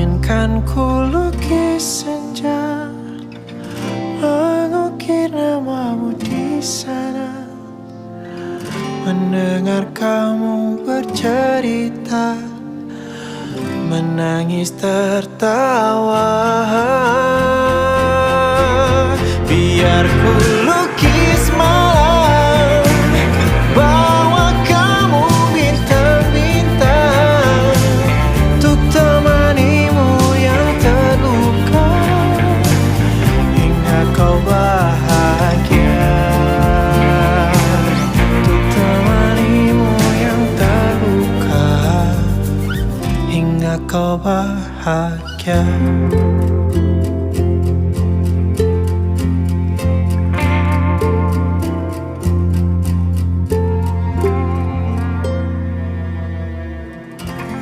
Inginkan ku lukis senja, mengukir namamu di sana, mendengar kamu bercerita, menangis tertawa. Biar ku lukis malam, bawa kamu bintang-bintang, untuk temanimu yang terluka, hingga kau bahagia. Untuk temanimu yang terluka, hingga kau bahagia.